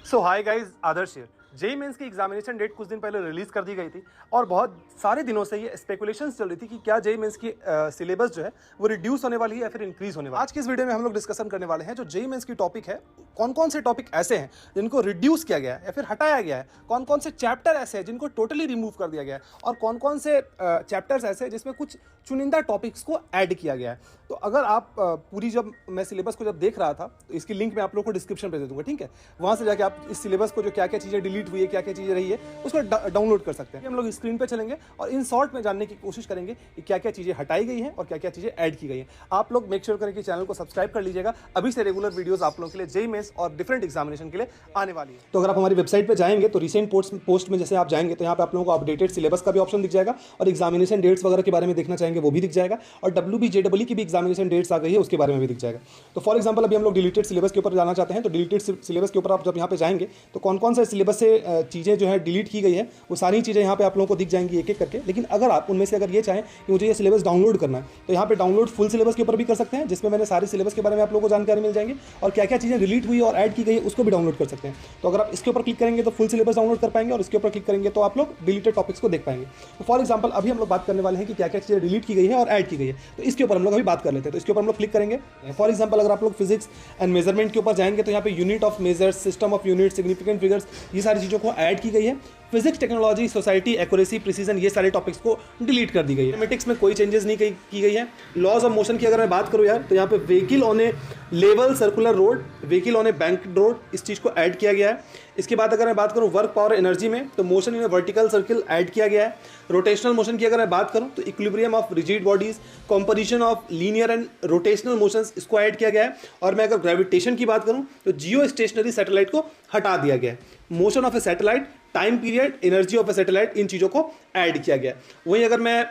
So hi guys, Adarsh here. JEE mains की examination date कुछ दिन पहले रिलीज कर दी गई थी और बहुत सारे दिनों से ये स्पेकुलेशंस चल रही थी कि क्या जेई मेंस की सिलेबस जो है वो रिड्यूस होने वाली है या फिर इंक्रीज होने वाली है। आज की इस वीडियो में हम लोग डिस्कशन करने वाले हैं जो जेई मेंस की टॉपिक है, कौन कौन से टॉपिक ऐसे हैं जिनको रिड्यूस किया गया है या फिर हटाया गया है, कौन कौन से चैप्टर ऐसे हैं जिनको टोटली रिमूव कर दिया गया है और कौन कौन से चैप्टर्स ऐसे हैं जिसमें कुछ चुनिंदा टॉपिक्स को ऐड किया गया है। तो अगर आप पूरी जब मैं सिलेबस को जब देख रहा था तो इसकी लिंक मैं आप लोग को डिस्क्रिप्शन पे दे दूंगा, ठीक है। वहां से जाके आप इस सिलेबस को जो क्या क्या चीज़ें डिलीट हुई है, क्या क्या चीज़ें रही है, उसको डाउनलोड कर सकते हैं। हम लोग स्क्रीन पे चलेंगे और इन शॉर्ट में जानने की कोशिश करेंगे कि क्या क्या चीज़ें हटाई गई हैं और क्या क्या चीज़ें ऐड की गई हैं। आप लोग मेक श्योर करें कि चैनल को सब्सक्राइब कर लीजिएगा, अभी से रेगुलर वीडियोस आप लोगों के लिए जेईई मेंस और डिफरेंट एग्जामिनेशन के लिए आने वाली है। तो अगर आप हमारी वेबसाइट पे जाएंगे तो रिसेंट पोस्ट में जैसे आप जाएंगे तो यहाँ पे आप लोगों को अपडेटेड सिलेबस का भी ऑप्शन दिख जाएगा और एग्जामिनेशन डेट्स वगैरह के बारे में देखना चाहेंगे वो भी दिख जाएगा और WBJEE की भी एग्जामिनेशन डेट्स आ गई है उसके बारे में भी दिख जाएगा। तो फॉर एग्जांपल अभी हम लोग डिलीटेड सिलेबस के ऊपर जाना चाहते हैं, तो डिलीटेड सिलेबस के ऊपर आप जब यहाँ पे जाएंगे तो कौन कौन से सिलेबस से चीज़ें जो है डिलीट की गई है वो सारी चीज़ें यहाँ पे आप लोगों को दिख जाएंगी एक एक करके। लेकिन अगर आप उनमें से अगर ये चाहें कि मुझे ये सिलेबस डाउनलोड करना है तो यहाँ पे डाउनलोड फुल सिलेबस के ऊपर भी कर सकते हैं, जिसमें मैंने सारे सिलेबस के बारे में आप लोगों को जानकारी मिल जाएंगी और क्या क्या चीज़ें डिलीट हुई और ऐड की गई है उसको भी डाउनलोड कर सकते हैं। तो अगर आप इसके ऊपर क्लिक करेंगे तो फुल सिलेबस डाउनलोड कर पाएंगे और इसके ऊपर क्लिक करेंगे तो आप लोग डिलीटेड टॉपिक्स को देख पाएंगे। तो फॉर एग्जाम्पल अभी हम लोग बात करने वाले हैं कि क्या क्या चीज़ें डिलीट की गई है और ऐड की गई है, तो इसके ऊपर हम लोग अभी बात कर लेते हैं। तो इसके ऊपर हम लोग क्लिक करेंगे। फॉर एग्जाम्पल अगर आप लोग फिजिक्स एंड मेजरमेंट के ऊपर जाएंगे तो यहाँ पे unit of measures, system of unit, significant figures, ये सारी चीज़ों को ऐड की गई है। Physics, technology, society, accuracy, precision, ये सारे टॉपिक्स को डिलीट कर दी गई है। मैथमेटिक्स में कोई चेंजेस नहीं की गई है। लॉज ऑफ मोशन की अगर मैं बात करूँ यार तो यहाँ पे vehicle on A level circular road, vehicle on A bank road, इस चीज़ को ऐड किया गया है। इसके बाद अगर मैं बात करूँ वर्क पावर एनर्जी में तो motion in A vertical circle add किया गया है। रोटेशनल मोशन की अगर मैं बात करूँ तो equilibrium of rigid bodies, composition of linear and rotational motions, इसको ऐड किया गया है। और मैं अगर ग्रेविटेशन की बात करूँ तो जियो स्टेशनरी सैटेलाइट को हटा दिया गया है। Motion of a satellite, time period, energy of a satellite, इन चीज़ों को ऐड किया गया है। वहीं अगर मैं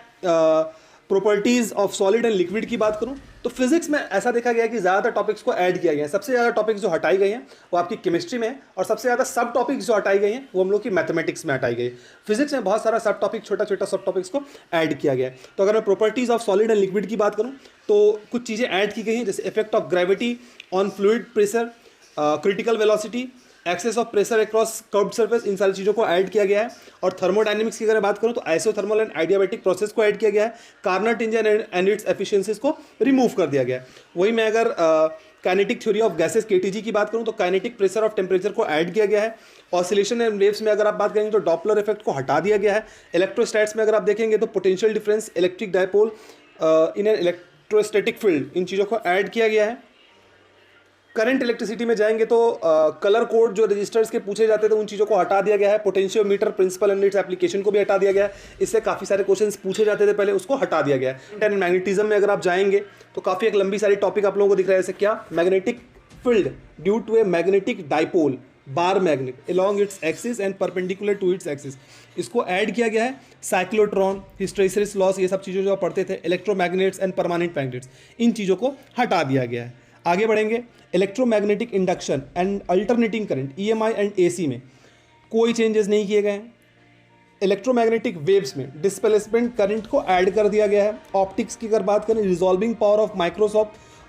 properties of solid and liquid की बात करूं तो फिजिक्स में ऐसा देखा गया कि ज़्यादातर टॉपिक्स को ऐड किया गया है। सबसे ज़्यादा टॉपिक्स जो हटाई गई हैं वो आपकी केमिस्ट्री में है और सबसे ज़्यादा सब टॉपिक्स जो हटाई गई हैं वो हम लोग की मैथमेटिक्स में हटाई गई है। फिजिक्स में बहुत सारा सब टॉपिक, छोटा छोटा सब टॉपिक्स को ऐड किया गया है। तो अगर मैं properties of solid and liquid की बात करूँ तो कुछ चीज़ें ऐड की गई हैं, जैसे effect of gravity on fluid pressure, critical velocity, excess of pressure across curved surface, इन सारी चीज़ों को ऐड किया गया है। और थर्मोडायनेमिक्स की अगर बात करूँ तो आइसोथर्मल एंड आइडियाबैटिक प्रोसेस को ऐड किया गया है। Carnot engine and it's efficiencies को रिमूव कर दिया गया है। वही मैं अगर kinetic theory of gases KTG की बात करूँ तो काइनेटिक प्रेशर ऑफ टेम्परेचर को ऐड किया गया है। ऑसिलेशन एंड वेव्स में अगर आप बात करेंगे तो डॉपलर इफेक्ट को हटा दिया गया है। इलेक्ट्रोस्टैट्स में अगर आप देखेंगे तो potential difference, electric dipole in an electrostatic field, इन चीज़ों को ऐड किया गया है। करंट इलेक्ट्रिसिटी में जाएंगे तो कलर कोड जो रजिस्टर्स के पूछे जाते थे उन चीज़ों को हटा दिया गया है। Potentiometer principle and its application को भी हटा दिया गया है। इससे काफ़ी सारे क्वेश्चंस पूछे जाते थे पहले, उसको हटा दिया गया है। एंड मैग्नेटिज्म में अगर आप जाएंगे तो काफ़ी एक लंबी सारी टॉपिक आप लोगों को दिख रहा है, जैसे क्या magnetic field due to a magnetic dipole bar magnet along its axis and perpendicular to its axis, इसको ऐड किया गया है। साइक्लोट्रॉन, हिस्टैरिसीस लॉस, ये सब चीज़ें जो आप पढ़ते थे, इलेक्ट्रोमैग्नेट्स एंड परमानेंट मैग्नेट्स, इन चीज़ों को हटा दिया गया है। आगे बढ़ेंगे। Electromagnetic induction and alternating current EMI and AC में कोई चेंजेस नहीं किए गए हैं। इलेक्ट्रोमैग्नेटिक वेव्स में डिस्प्लेसमेंट करंट को ऐड कर दिया गया है। ऑप्टिक्स की अगर बात करें, resolving power of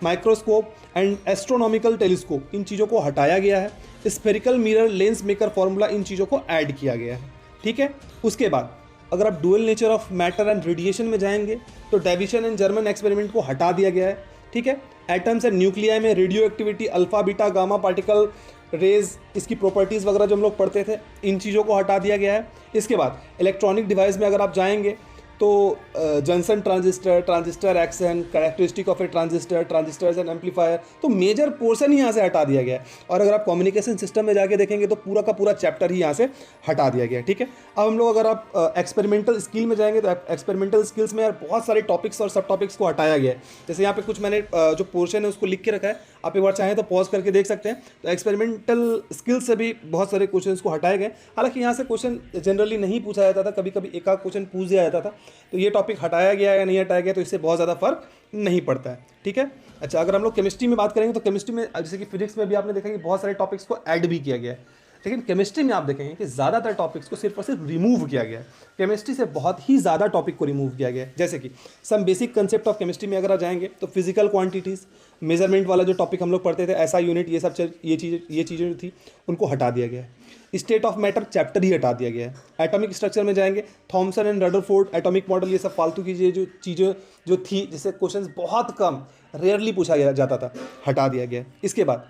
microscope and astronomical telescope, इन चीज़ों को हटाया गया है। Spherical mirror lens maker formula, इन चीज़ों को ऐड किया गया है, ठीक है। उसके बाद अगर आप dual nature of matter and radiation में जाएंगे तो डेविसन एंड जर्मन एक्सपेरिमेंट को हटा दिया गया है, ठीक है। एटम्स एंड न्यूक्लियाई में radioactivity, alpha beta gamma particle rays, इसकी प्रॉपर्टीज़ वगैरह जो हम लोग पढ़ते थे, इन चीज़ों को हटा दिया गया है। इसके बाद इलेक्ट्रॉनिक डिवाइस में अगर आप जाएंगे तो junction transistor action, characteristic of A transistors and amplifier, तो मेजर पोर्शन ही यहाँ से हटा दिया गया है। और अगर आप कम्युनिकेशन सिस्टम में जाके देखेंगे तो पूरा का पूरा चैप्टर ही यहाँ से हटा दिया गया है, ठीक है। अब हम लोग अगर आप एक्सपेरिमेंटल स्किल में जाएंगे तो एक्सपेरिमेंटल स्किल्स में यार बहुत सारे टॉपिक्स और सब टॉपिक्स को हटाया गया है। जैसे यहाँ पे कुछ मैंने जो पोर्शन है उसको लिख के रखा है, आप एक बार चाहें तो पॉज करके देख सकते हैं। तो एक्सपेरिमेंटल स्किल्स से भी बहुत सारे क्वेश्चन को हटाए गए। हालांकि यहाँ से क्वेश्चन जनरली नहीं पूछा जाता था, कभी कभी एक आध क्वेश्चन पूछ दिया जाता था। तो ये टॉपिक हटाया गया या नहीं हटाया गया तो इससे बहुत ज़्यादा फर्क नहीं पड़ता है, ठीक है। अच्छा, अगर हम लोग केमिस्ट्री में बात करेंगे तो केमिस्ट्री में जैसे कि फिजिक्स में भी आपने देखा कि बहुत सारे टॉपिक्स को ऐड भी किया गया है। लेकिन केमिस्ट्री में आप देखेंगे कि ज़्यादातर टॉपिक्स को सिर्फ और सिर्फ रिमूव किया गया है। केमिस्ट्री से बहुत ही ज़्यादा टॉपिक को रिमूव किया गया है। जैसे कि some basic concept of chemistry में अगर आप जाएंगे तो फिजिकल क्वांटिटीज़, मेजरमेंट वाला जो टॉपिक हम लोग पढ़ते थे, ऐसा यूनिट, ये सब ये चीज़ें जो थी उनको हटा दिया गया है। स्टेट ऑफ मैटर चैप्टर ही हटा दिया गया है। एटॉमिक स्ट्रक्चर में जाएंगे, Thomson and Rutherford atomic model, ये सब फालतू की जो चीज़ें जो थी जिससे क्वेश्चंस बहुत कम, रेयरली पूछा जाता था, हटा दिया गया है। इसके बाद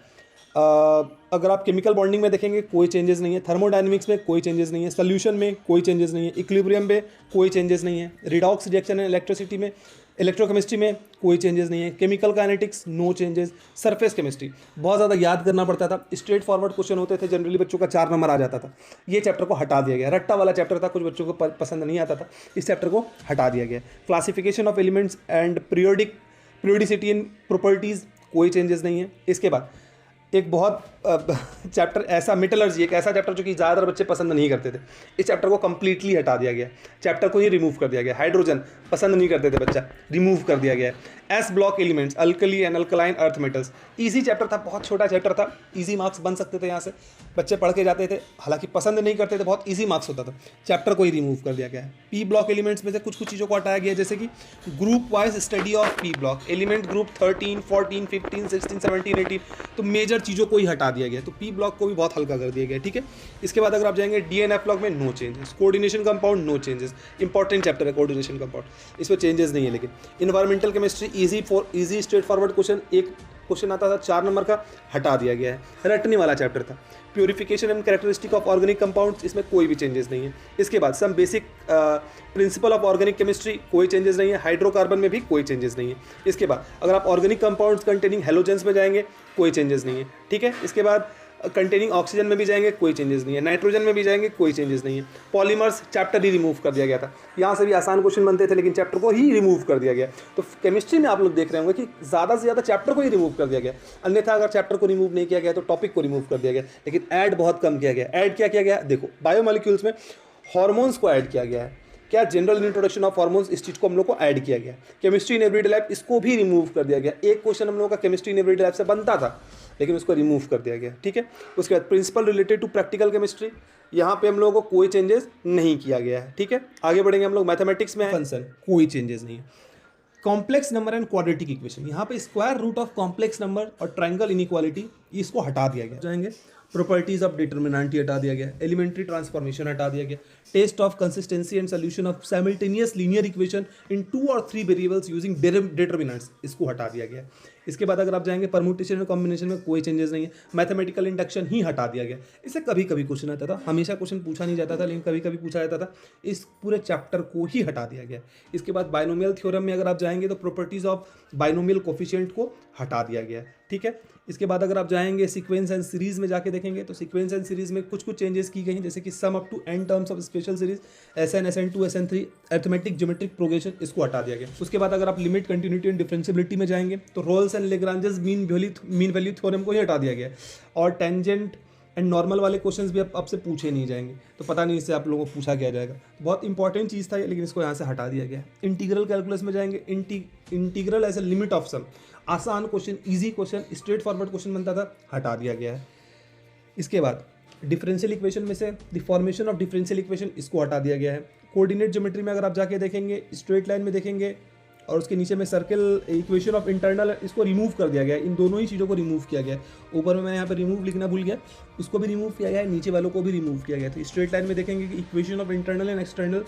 अगर आप केमिकल बॉन्डिंग में देखेंगे कोई चेंजेस नहीं है, थर्मोडायनेमिक्स में कोई चेंजेस नहीं है, सोल्यूशन में कोई चेंजेस नहीं है, इक्विलिब्रियम में कोई चेंजेस नहीं है, रिडॉक्स रिएक्शन एंड इलेक्ट्रिसिटी में, इलेक्ट्रोकेमिस्ट्री में कोई चेंजेस नहीं है, chemical kinetics no changes, surface chemistry बहुत ज़्यादा याद करना पड़ता था, स्ट्रेट फॉरवर्ड क्वेश्चन होते थे, जनरली बच्चों का 4 नंबर आ जाता था, ये चैप्टर को हटा दिया गया। रट्टा वाला चैप्टर था, कुछ बच्चों को पसंद नहीं आता था, इस चैप्टर को हटा दिया गया। Classification of elements and periodicity and properties कोई चेंजेस नहीं है। इसके बाद एक बहुत चैप्टर ऐसा, मेटलर्जी, एक ऐसा चैप्टर जो कि ज़्यादातर बच्चे पसंद नहीं करते थे, इस चैप्टर को कंप्लीटली हटा दिया गया, चैप्टर को ही रिमूव कर दिया गया। हाइड्रोजन पसंद नहीं करते थे बच्चा, रिमूव कर दिया गया है। S block elements, alkali and alkaline earth metals, easy chapter था, बहुत छोटा चैप्टर था, ईजी मार्क्स बन सकते थे यहाँ से, बच्चे पढ़ के जाते थे, हालांकि पसंद नहीं करते थे, बहुत ईजी मार्क्स होता था, चैप्टर को ही रिमूव कर दिया गया है। पी ब्लॉक एलिमेंट्स में से कुछ चीज़ों को हटाया गया, जैसे कि group wise study of P block element, group 13, 14, 15, 16, 17, 18, तो मेजर चीज़ों को ही हटा दिया गया, तो पी ब्लॉक को भी बहुत हल्का कर दिया गया, ठीक है। इसके बाद अगर आप जाएंगे डीएनएफ ब्लॉक में no changes, coordination compound no changes, important chapter है कोऑर्डिनेशन कंपाउंड, इसमें चेंजेस नहीं है। लेकिन environmental chemistry easy straightforward question, एक क्वेश्चन आता था 4 नंबर का, हटा दिया गया है। रटने वाला चैप्टर था। Purification and characteristic of organic compounds, इसमें कोई भी चेंजेस नहीं है। इसके बाद some basic principle of organic chemistry, कोई चेंजेस नहीं है। हाइड्रोकार्बन में भी कोई चेंजेस नहीं है। इसके बाद अगर आप ऑर्गेनिक कंपाउंड्स कंटेनिंग हेलोजेंस में जाएंगे, कोई चेंजेस नहीं है, ठीक है। इसके बाद कंटेनिंग ऑक्सीजन में भी जाएंगे, कोई चेंजेस नहीं है। नाइट्रोजन में भी जाएंगे, कोई चेंजेस नहीं है। पॉलीमर्स चैप्टर ही रिमूव कर दिया गया था, यहाँ से भी आसान क्वेश्चन बनते थे, लेकिन चैप्टर को ही रिमूव कर दिया गया। तो केमिस्ट्री में आप लोग देख रहे होंगे कि ज़्यादा से ज़्यादा चैप्टर को ही रिमूव कर दिया गया, अन्यथा अगर चैप्टर को रिमूव नहीं किया गया तो टॉपिक को रिमूव कर दिया गया, लेकिन ऐड बहुत कम किया गया। ऐड क्या किया गया, देखो बायोमोलिक्यूल्स में हॉर्मोन्स को ऐड किया गया है, क्या जनरल इंट्रोडक्शन ऑफ हार्मोन्स, इस चीज़ को हम लोग को ऐड किया गया। केमिस्ट्री इन एवरीडे लाइफ, इसको भी रिमूव कर दिया गया। एक क्वेश्चन हम लोग का केमिस्ट्री इन एवरीडे लाइफ से बनता था, लेकिन उसको रिमूव कर दिया गया, ठीक है। उसके बाद principle related to practical chemistry, यहाँ पे हम लोगों को कोई चेंजेस नहीं किया गया है, ठीक है। आगे बढ़ेंगे हम लोग मैथमेटिक्स में, फंक्शन कोई चेंजेस नहीं है। Complex number and quadratic equation, यहाँ पे square root of complex number और ट्रायंगल इनइक्वालिटी, इसको हटा दिया गया। जाएंगे प्रॉपर्टीज ऑफ डिटर्मिनेंट हटा दिया गया, एलिमेंट्री ट्रांसफॉर्मेशन हटा दिया गया, test of consistency and solution of simultaneous linear equation in 2 और 3 वेरिएबल्स यूजिंग डिटर्मिनेंट्स, इसको हटा दिया गया। इसके बाद अगर आप जाएंगे परम्यूटेशन और कॉम्बिनेशन में कोई चेंजेस नहीं है। मैथमेटिकल इंडक्शन ही हटा दिया गया, इससे कभी कभी क्वेश्चन आता था, हमेशा क्वेश्चन पूछा नहीं जाता था, लेकिन कभी कभी पूछा जाता था, इस पूरे चैप्टर को ही हटा दिया गया। इसके बाद बाइनोमियल थ्योरम में अगर आप जाएंगे तो प्रॉपर्टीज ऑफ बाइनोमियल कोफिशिएंट को हटा दिया गया, ठीक है। इसके बाद अगर आप जाएंगे सीक्वेंस एंड सीरीज में जाके देखेंगे तो सीक्वेंस एंड सीरीज में कुछ चेंजेस की गई हैं, जैसे कि sum up to n terms of special series, SN, SN2, SN3, arithmetic geometric progression, इसको हटा दिया गया। उसके बाद अगर आप लिमिट, कंटिन्यूटी एंड डिफरेंशियबिलिटी में जाएंगे तो Rolle's and Lagrange's mean value theorem को ही हटा दिया गया, और टेंजेंट एंड नॉर्मल वाले क्वेश्चंस भी अब से पूछे नहीं जाएंगे, तो पता नहीं इससे आप लोगों को पूछा क्या जाएगा। बहुत इंपॉर्टेंट चीज़ था ये, लेकिन इसको यहाँ से हटा दिया गया। इंटीग्रल कैलकुलस में जाएंगे, integral as a limit of sum, आसान question, easy question, straightforward question बनता था, हटा दिया गया है। इसके बाद डिफरेंशियल इक्वेशन में से the formation of differential equation, इसको हटा दिया गया है। कोऑर्डिनेट ज्योमेट्री में अगर आप जाके देखेंगे, स्ट्रेट लाइन में देखेंगे और उसके नीचे में सर्कल इक्वेशन ऑफ इंटरनल, इसको रिमूव कर दिया गया है। इन दोनों ही चीज़ों को रिमूव किया गया है। ऊपर में मैं यहाँ पर रिमूव लिखना भूल गया, उसको भी रिमूव किया गया है, नीचे वालों को भी रिमूव किया गया। तो स्ट्रेट लाइन में देखेंगे कि equation of internal and external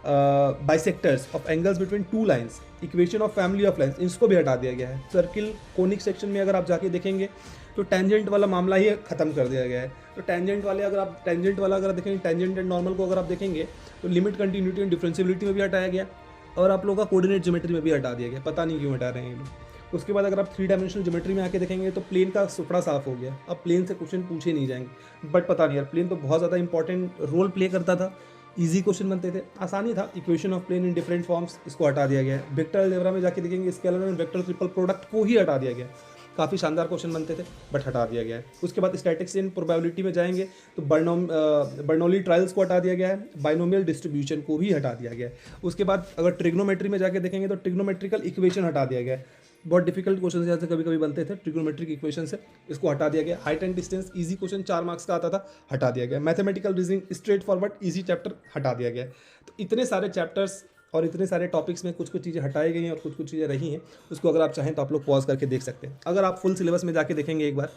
bisectors of angles between 2 lines, equation of family of lines, इसको भी हटा दिया गया है। सर्किल कोनिक सेक्शन में अगर आप जाके देखेंगे तो टेंजेंट वाला मामला ही खत्म कर दिया गया है। तो टेंजेंट वाला अगर देखेंगे, टेंजेंट एंड नॉर्मल को अगर आप देखेंगे तो लिमिट, कंटिन्यूटी एंड डिफरेंशियबिलिटी में भी हटाया गया, और आप लोगों का कोऑर्डिनेट ज्योमेट्री में भी हटा दिया गया, पता नहीं क्यों हटा रहे हैं ये लोग। उसके बाद अगर आप 3 डायमेंशनल ज्योमेट्री में आके देखेंगे तो प्लेन का सुपड़ा साफ हो गया, अब प्लेन से क्वेश्चन पूछे नहीं जाएंगे। बट पता नहीं यार, प्लेन तो बहुत ज़्यादा इंपॉर्टेंट रोल प्ले करता था, इजी क्वेश्चन बनते थे, आसानी था। Equation of plane in different forms, इसको हटा दिया गया है। वेक्टर अलजेब्रा में जाके देखेंगे, scalar and vector triple product को ही हटा दिया गया। काफ़ी शानदार क्वेश्चन बनते थे, बट हटा दिया गया है। उसके बाद स्टैटिक्स एंड प्रोबेबिलिटी में जाएंगे तो बर्नौली ट्रायल्स को हटा दिया गया है, बाइनोमियल डिस्ट्रीब्यूशन को भी हटा दिया गया है। उसके बाद अगर ट्रिग्नोमेट्री में जाके देखेंगे तो ट्रिग्नोमेट्रिकल इक्वेशन हटा दिया गया है। बहुत डिफिकल्ट क्वेश्चन यहाँ से कभी कभी बनते थे, ट्रिग्नोमेट्रिक इक्वेशन से, इसको हटा दिया गया। Height and distance easy question 4 marks का आता था, हटा दिया गया। Mathematical reasoning straight forward easy chapter हटा दिया गया। तो इतने सारे चैप्टर्स और इतने सारे टॉपिक्स में कुछ कुछ चीज़ें हटाई गई हैं और कुछ कुछ चीज़ें रही हैं, उसको अगर आप चाहें तो आप लोग पॉज करके देख सकते हैं। अगर आप फुल सिलेबस में जाके देखेंगे एक बार,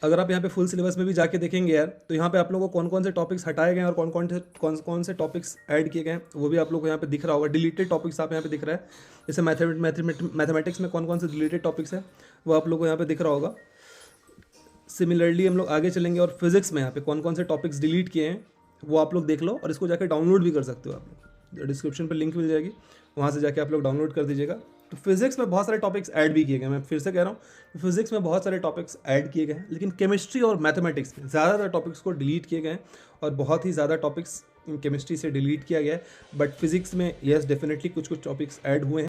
अगर आप यहाँ पे फुल सिलेबस में भी जाके देखेंगे यार, तो यहाँ पे आप लोगों को कौन कौन से टॉपिक्स हटाए गए हैं और कौन से टॉपिक्स ऐड किए गए हैं वो भी आप लोग को यहाँ पे दिख रहा होगा। डिलीटेड टॉपिक्स आप यहाँ पे दिख रहा है, जैसे मैथमेटिक्स में कौन कौन से डिलीटेड टॉपिक्स हैं वो आप लोग को यहाँ पे दिख रहा होगा। सिमिलरली हम लोग आगे चलेंगे और फिजिक्स में यहाँ पे कौन कौन से टॉपिक्स डिलीट किए हैं वो आप लोग देख लो, और इसको जाके डाउनलोड भी कर सकते हो आप लोग। डिस्क्रिप्शन पर लिंक मिल जाएगी, वहाँ से जाके आप लोग डाउनलोड कर दीजिएगा। तो फिजिक्स में बहुत सारे टॉपिक्स ऐड भी किए गए, मैं फिर से कह रहा हूँ फिजिक्स में बहुत सारे टॉपिक्स ऐड किए गए हैं, लेकिन केमिस्ट्री और मैथमेटिक्स में ज़्यादातर टॉपिक्स को डिलीट किए गए हैं, और बहुत ही ज़्यादा टॉपिक्स केमिस्ट्री से डिलीट किया गया है। बट फिजिक्स में येस डेफिनेटली कुछ कुछ टॉपिक्स ऐड हुए हैं।